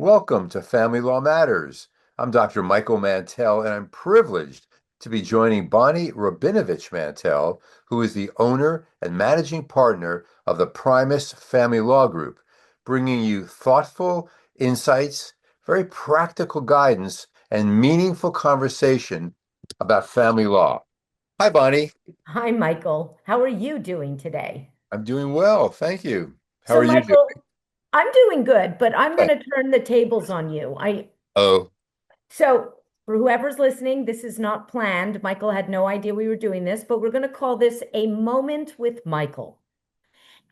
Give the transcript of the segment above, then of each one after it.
Welcome to Family Law Matters. I'm Dr. Michael Mantell, and I'm privileged to be joining Bonnie Rabinovich Mantell, who is the owner and managing partner of the Primus Family Law Group, bringing you thoughtful insights, very practical guidance, and meaningful conversation about family law. Hi, Bonnie. Hi, Michael. How are you doing today? I'm doing well. Thank you. How So, are you doing? Michael, I'm doing good, but I'm going to turn the tables on you. Oh, So for whoever's listening, this is not planned. Michael had no idea we were doing this, but we're going to call this a moment with Michael.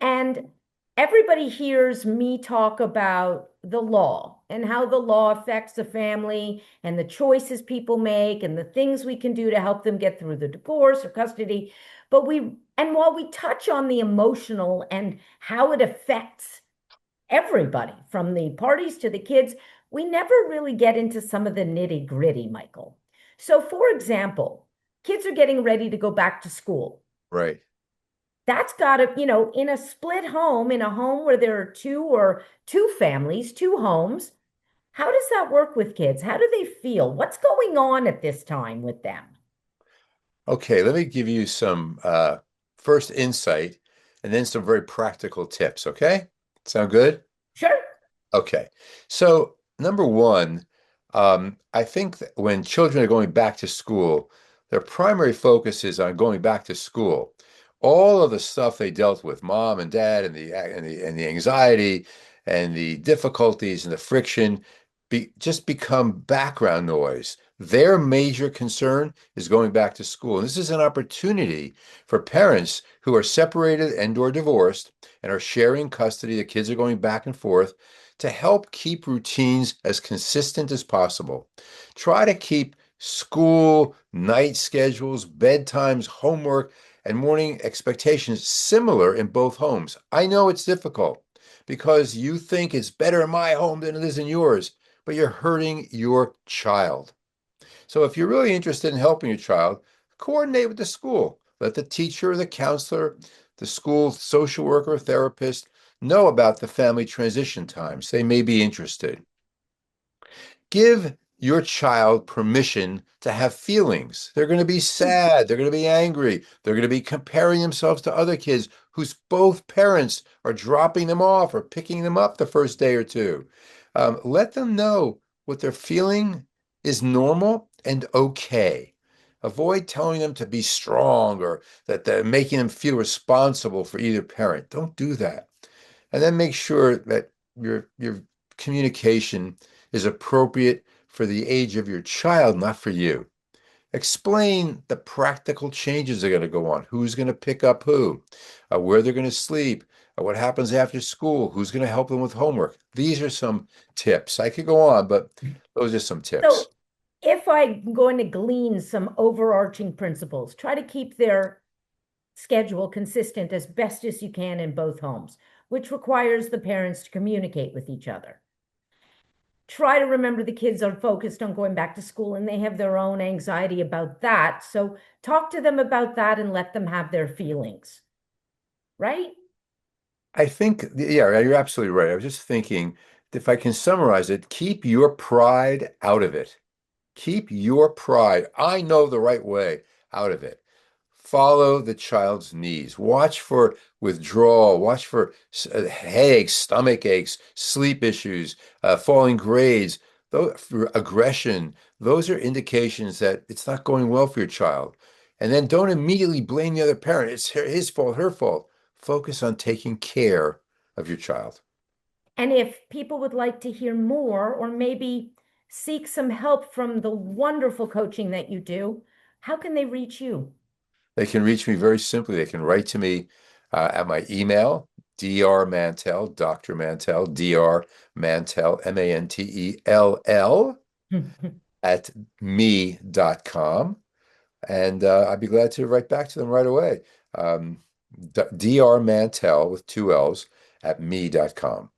And everybody hears me talk about the law and how the law affects the family and the choices people make and the things we can do to help them get through the divorce or custody. And while we touch on the emotional and how it affects everybody from the parties to the kids, we never really get into some of the nitty gritty, Michael. So, for example, kids are getting ready to go back to school. right. That's got to, in a split home, in a home where there are two or two families, two homes, how does that work with kids? How do they feel? What's going on at this time with them? Okay, let me give you some first insight and then some very practical tips. Okay, sound good? Sure. Okay, so number one, I think that when children are going back to school, their primary focus is on going back to school. All of the stuff they dealt with, mom and dad, and the anxiety and the difficulties and the friction, just become background noise. Their major concern is going back to school. And this is an opportunity for parents who are separated and/or divorced and are sharing custody. The kids are going back and forth to help keep routines as consistent as possible. Try to keep school, night schedules, bedtimes, homework, and morning expectations similar in both homes. I know it's difficult because you think it's better in my home than it is in yours, but you're hurting your child. So if you're really interested in helping your child, coordinate with the school. Let the teacher, the counselor, the school social worker, therapist know about the family transition times. They may be interested. Give your child permission to have feelings. They're going to be sad. They're going to be angry. They're going to be comparing themselves to other kids whose both parents are dropping them off or picking them up the first day or two. Let them know what they're feeling is normal and okay. Avoid telling them to be strong or that they're making them feel responsible for either parent. Don't do that. And then make sure that your communication is appropriate for the age of your child, not for you. Explain the practical changes that are going to go on, who's going to pick up who, where they're going to sleep, what happens after school, who's going to help them with homework. These are some tips. I could go on, but those are some tips. So, if I'm going to glean some overarching principles, try to keep their schedule consistent as best as you can in both homes, which requires the parents to communicate with each other. Try to remember the kids are focused on going back to school and they have their own anxiety about that. So talk to them about that and let them have their feelings, right? I think, yeah, you're absolutely right. I was just thinking, if I can summarize it, keep your pride out of it. Keep your pride, I know the right way, out of it. Follow the child's needs. Watch for withdrawal. Watch for headaches, stomach aches, sleep issues, falling grades, for aggression. Those are indications that it's not going well for your child. And then don't immediately blame the other parent. It's his fault, her fault. Focus on taking care of your child. And if people would like to hear more or maybe seek some help from the wonderful coaching that you do, how can they reach you? They can reach me very simply. They can write to me at my email, drmantell, Dr. Mantell, Dr. Mantell, Mantell, at me.com. And I'd be glad to write back to them right away. Dr. Mantell with two L's at me.com.